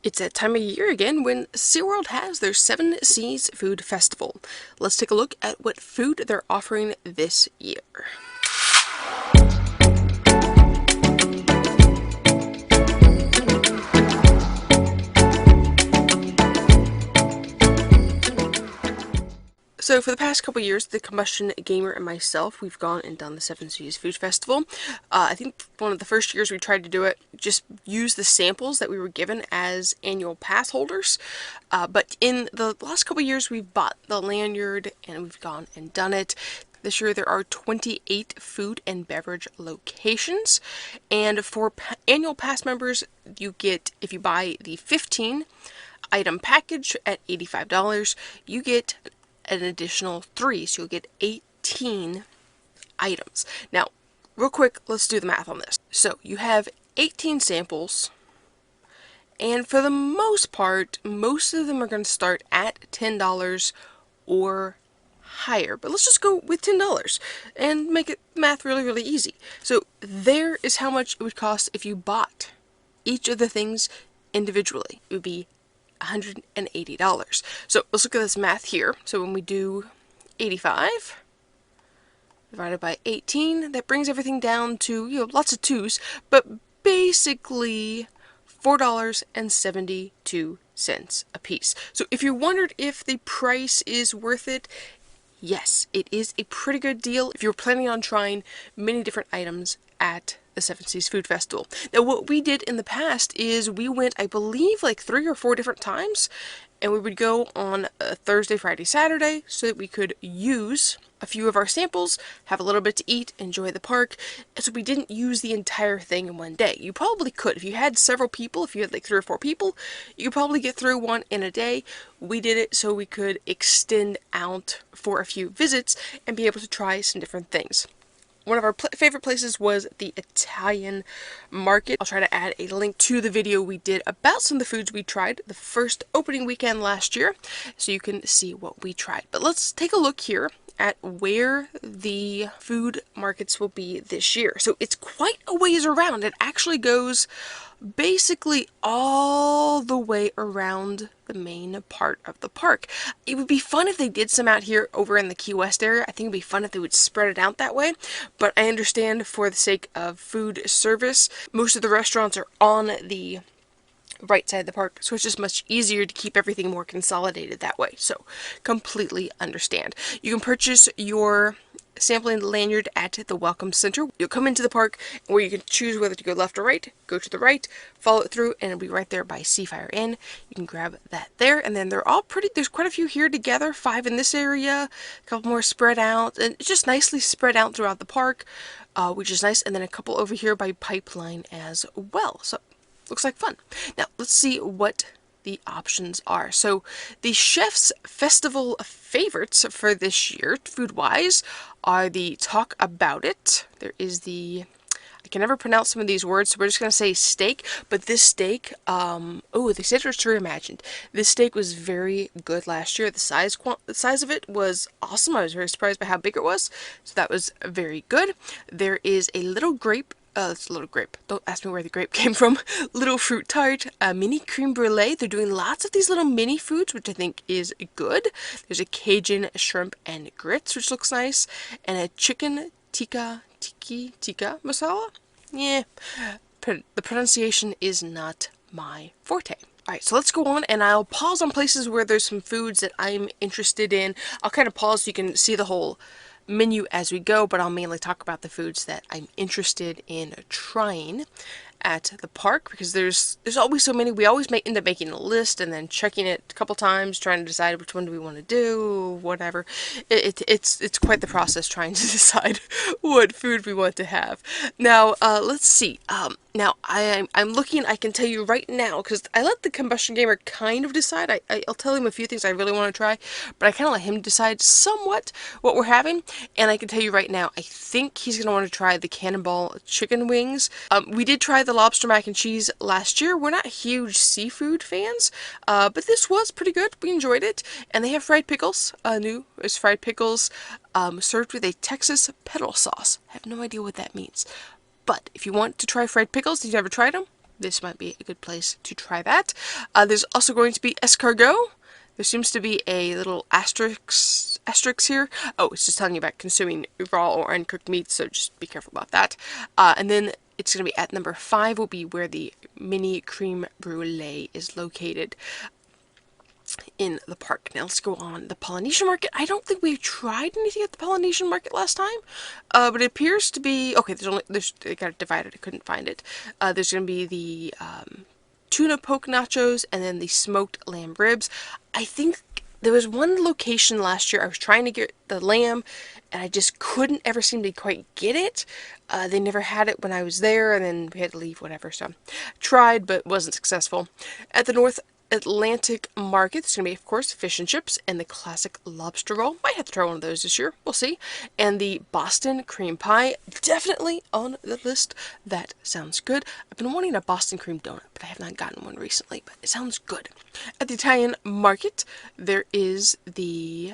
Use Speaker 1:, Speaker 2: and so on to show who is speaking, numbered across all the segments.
Speaker 1: It's that time of year again when SeaWorld has their Seven Seas Food Festival. Let's take a look at what food they're offering this year. So for the past couple years, the Combustion Gamer and myself, we've gone and done the Seven Seas Food Festival. I think one of the first years we tried to do it, just use the samples that we were given as annual pass holders. But in the last couple years, we've bought the lanyard and we've gone and done it. This year there are 28 food and beverage locations. And for annual pass members, you get, if you buy the 15 item package at $85, you get an additional 3, so you'll get 18 items. Now, real quick, let's do the math on this. So you have 18 samples, and for the most part, most of them are going to start at $10 or higher. But let's just go with $10 and make it math really easy. So there is how much it would cost if you bought each of the things individually. It would be $180. So let's look at this math here. So when we do 85 divided by 18, that brings everything down to, lots of twos, but basically $4.72 a piece. So if you wondered if the price is worth it, yes, it is a pretty good deal if you're planning on trying many different items at the Seven Seas Food Festival. Now, what we did in the past is we went, I believe, like 3 or 4 different times, and we would go on a Thursday, Friday, Saturday, so that we could use a few of our samples, have a little bit to eat, enjoy the park. So we didn't use the entire thing in one day. You probably could. If you had several people, if you had like 3 or 4 people, you could probably get through one in a day. We did it so we could extend out for a few visits and be able to try some different things. One of our favorite places was the Italian market. I'll try to add a link to the video we did about some of the foods we tried the first opening weekend last year, so you can see what we tried. But let's take a look here at where the food markets will be this year. So it's quite a ways around. It actually goes basically all the way around the main part of the park. It would be fun if they did some out here over in the Key West area. I think it'd be fun if they would spread it out that way, but I understand for the sake of food service, most of the restaurants are on the right side of the park, so it's just much easier to keep everything more consolidated that way. So completely understand. You can purchase your sampling lanyard at the Welcome Center. You'll come into the park where you can choose whether to go left or right. Go to the right, follow it through, and it'll be right there by Seafire Inn. You can grab that there, and then they're all pretty, there's quite a few here together, 5 in this area, a couple more spread out, and it's just nicely spread out throughout the park, which is nice, and then a couple over here by Pipeline as well. So looks like fun. Now, let's see what the options are. So, the Chef's Festival favorites for this year, food-wise, are the Talk About It. There is the, I can never pronounce some of these words, so we're just going to say steak. But this steak, they said it was reimagined. This steak was very good last year. The size of it was awesome. I was very surprised by how big it was. So that was very good. There is a little grape. It's a little grape. Don't ask me where the grape came from. Little fruit tart, mini creme brulee. They're doing lots of these little mini foods, which I think is good. There's a Cajun shrimp and grits, which looks nice, and a chicken tikka masala. Yeah, the pronunciation is not my forte. Alright, so let's go on, and I'll pause on places where there's some foods that I'm interested in. I'll kind of pause so you can see the whole menu as we go, but I'll mainly talk about the foods that I'm interested in trying at the park, because there's always so many. We always end up making a list and then checking it a couple times, trying to decide which one do we want to do, whatever. It's quite the process trying to decide what food we want to have. Now, let's see. Now, I'm looking, I can tell you right now, because I let the Combustion Gamer kind of decide. I'll tell him a few things I really want to try, but I kind of let him decide somewhat what we're having, and I can tell you right now, I think he's going to want to try the Cannonball chicken wings. We did try the lobster mac and cheese last year. We're not huge seafood fans, but this was pretty good. We enjoyed it, and they have fried pickles. New is fried pickles served with a Texas pedal sauce. I have no idea what that means. But if you want to try fried pickles, you've never tried them, this might be a good place to try that. There's also going to be escargot. There seems to be a little asterisk here. Oh, it's just telling you about consuming raw or uncooked meat, so just be careful about that. And then it's going to be at number 5 will be where the mini creme brulee is located in the park. Now let's go on the Polynesian market. I don't think we tried anything at the Polynesian market last time, but it appears to be okay. They got it divided. I couldn't find it. There's going to be the tuna poke nachos and then the smoked lamb ribs. I think there was one location last year I was trying to get the lamb and I just couldn't ever seem to quite get it. They never had it when I was there, and then we had to leave, whatever. So tried but wasn't successful. At the North Atlantic market, there's going to be, of course, fish and chips and the classic lobster roll. Might have to try one of those this year. We'll see. And the Boston cream pie, definitely on the list. That sounds good. I've been wanting a Boston cream donut, but I have not gotten one recently, but it sounds good. At the Italian market, there is the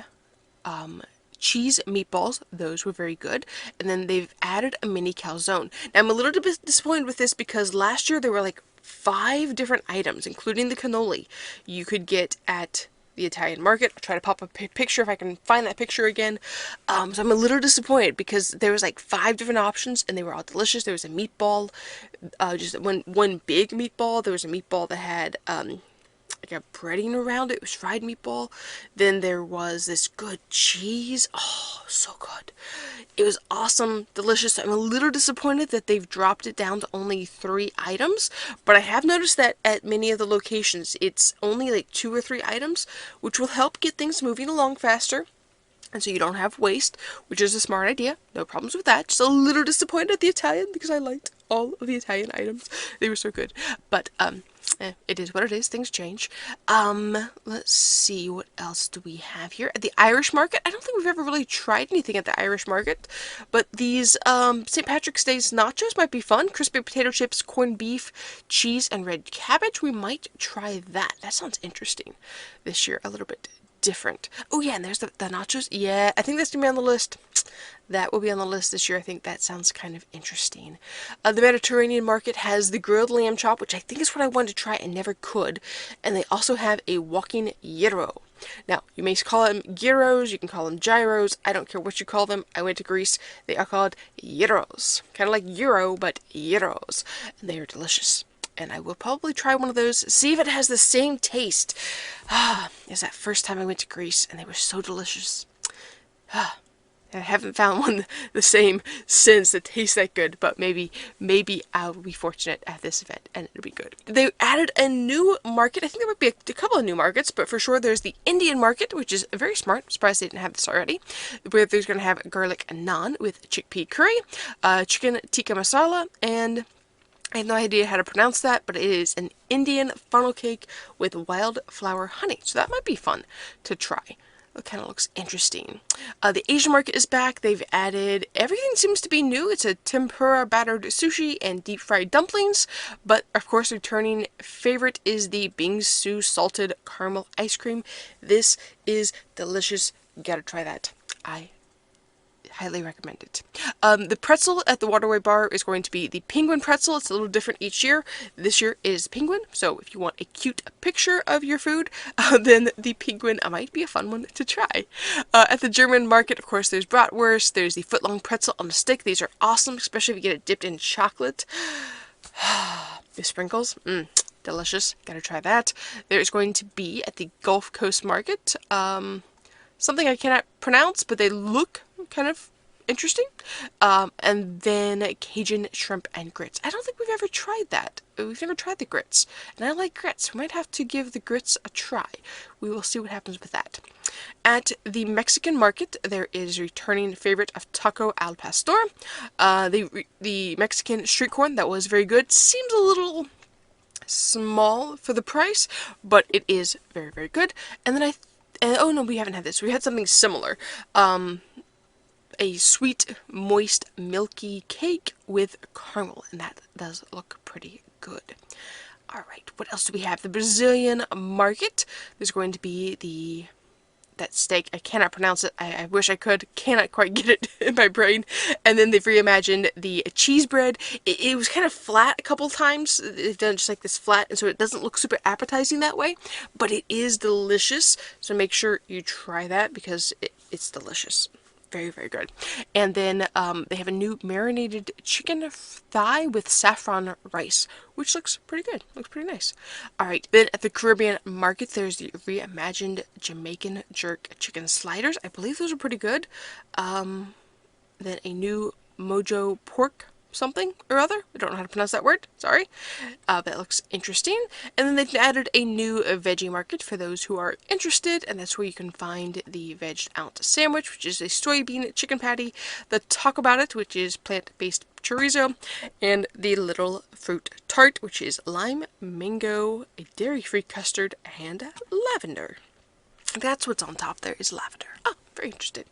Speaker 1: cheese meatballs. Those were very good. And then they've added a mini calzone. Now, I'm a little bit disappointed with this because last year there were like 5 different items, including the cannoli, you could get at the Italian market. I'll try to pop a picture if I can find that picture again. So I'm a little disappointed because there was like 5 different options and they were all delicious. There was a meatball, just one big meatball. There was a meatball that had like a breading around it. It was fried meatball. Then there was this good cheese. Oh, so good. It was awesome, delicious. I'm a little disappointed that they've dropped it down to only 3 items, but I have noticed that at many of the locations it's only like 2 or 3 items, which will help get things moving along faster. And so you don't have waste, which is a smart idea. No problems with that. Just a little disappointed at the Italian because I liked all of the Italian items. They were so good. But it is what it is. Things change. Let's see. What else do we have here? At the Irish market, I don't think we've ever really tried anything at the Irish market. But these St. Patrick's Day's nachos might be fun. Crispy potato chips, corned beef, cheese, and red cabbage. We might try that. That sounds interesting this year. A little bit different. Oh yeah, and there's the nachos. Yeah, I think that's gonna be on the list. That will be on the list this year. I think that sounds kind of interesting. The Mediterranean market has the grilled lamb chop, which I think is what I wanted to try and never could. And they also have a walking gyro. Now, you may call them gyros, you can call them gyros. I don't care what you call them. I went to Greece. They are called gyros. Kind of like gyro, but gyros. And they are delicious. And I will probably try one of those, see if it has the same taste as that first time I went to Greece, and they were so delicious. I haven't found one the same since that tastes that good, but maybe I'll be fortunate at this event and it'll be good. They added a new market. I think there might be a couple of new markets, but for sure there's the Indian market, which is very smart. I'm surprised they didn't have this already. Where there's going to have garlic naan with chickpea curry, chicken tikka masala, and I have no idea how to pronounce that, but it is an Indian funnel cake with wildflower honey. So that might be fun to try. It kind of looks interesting. The Asian market is back. They've added, everything seems to be new. It's a tempura battered sushi and deep fried dumplings. But of course, returning favorite is the bingsu salted caramel ice cream. This is delicious. You gotta try that. I highly recommend it. The pretzel at the Waterway Bar is going to be the penguin pretzel. It's a little different each year. This year is penguin, so if you want a cute picture of your food, then the penguin might be a fun one to try. At the German market, of course, there's bratwurst. There's the footlong pretzel on a stick. These are awesome, especially if you get it dipped in chocolate. The sprinkles, delicious. Gotta try that. There's going to be at the Gulf Coast market, something I cannot pronounce, but they look kind of interesting. And then Cajun shrimp and grits. I don't think we've ever tried that. We've never tried the grits. And I like grits. We might have to give the grits a try. We will see what happens with that. At the Mexican market, there is a returning favorite of taco al pastor. The Mexican street corn, that was very good. Seems a little small for the price, but it is very, very good. And then oh no, we haven't had this. We had something similar. A sweet, moist, milky cake with caramel, and that does look pretty good. Alright, what else do we have? The Brazilian market. There's going to be the that steak. I cannot pronounce it. I wish I could. Cannot quite get it in my brain. And then they've reimagined the cheese bread. It was kind of flat a couple times. They've done just like this flat, and so it doesn't look super appetizing that way, but it is delicious. So make sure you try that because it's delicious. Very, very good. And then they have a new marinated chicken thigh with saffron rice, which looks pretty good. Looks pretty nice. All right. Then at the Caribbean market, there's the reimagined Jamaican jerk chicken sliders. I believe those are pretty good. Then a new Mojo pork something or other. I don't know how to pronounce that word. Sorry. That looks interesting. And then they've added a new veggie market for those who are interested, and that's where you can find the vegged out sandwich, which is a soybean chicken patty, the Talk About It, which is plant-based chorizo, and the little fruit tart, which is lime, mango, a dairy-free custard, and lavender. That's what's on top there is lavender. Oh, very interesting.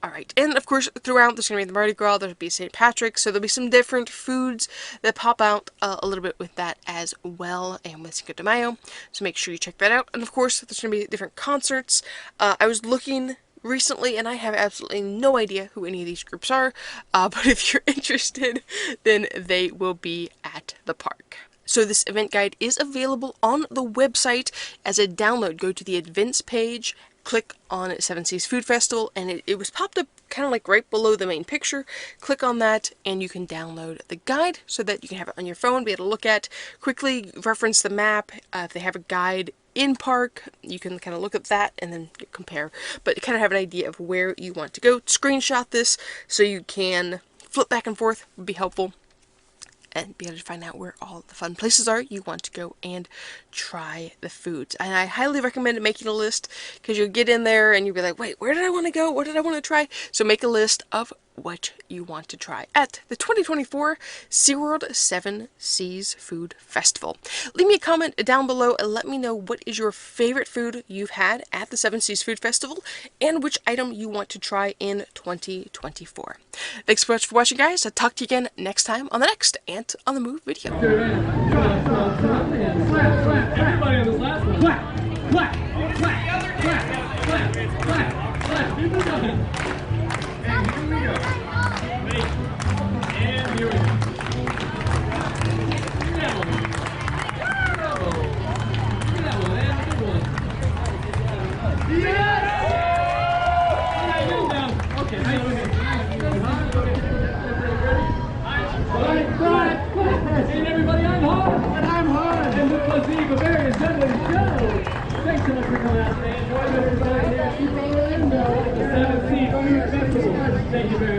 Speaker 1: All right, and of course throughout there's going to be the Mardi Gras, there'll be St. Patrick's, so there'll be some different foods that pop out a little bit with that as well, and with Cinco de Mayo, so make sure you check that out. And of course there's going to be different concerts. I was looking recently and I have absolutely no idea who any of these groups are, but if you're interested, then they will be at the park. So this event guide is available on the website as a download. Go to the events page, click on Seven Seas Food Festival, and it was popped up kind of like right below the main picture. Click on that and you can download the guide so that you can have it on your phone, be able to look at, quickly reference the map. If they have a guide in park, you can kind of look at that and then compare, but kind of have an idea of where you want to go. Screenshot this so you can flip back and forth, would be helpful, and be able to find out where all the fun places are you want to go and try the foods. And I highly recommend making a list, because you'll get in there and you'll be like, wait, where did I want to go? What did I want to try? So make a list of what you want to try at the 2024 SeaWorld Seven Seas Food Festival. Leave me a comment down below and let me know what is your favorite food you've had at the Seven Seas Food Festival and which item you want to try in 2024. Thanks so much for watching, guys. I'll talk to you again next time on the next Ant on the Move video.
Speaker 2: Everybody on this last one. Clap, clap, clap, clap, clap, clap, clap. Keep it going. And here we go. Wait. And here we go. Okay, and everybody, I'm hard. And I'm hard. And this was the Bavarian Sunday Show. Thanks so much for coming out today. Enjoy everybody here at SeaWorld, the 7 Seas Food Festival. Thank you very much.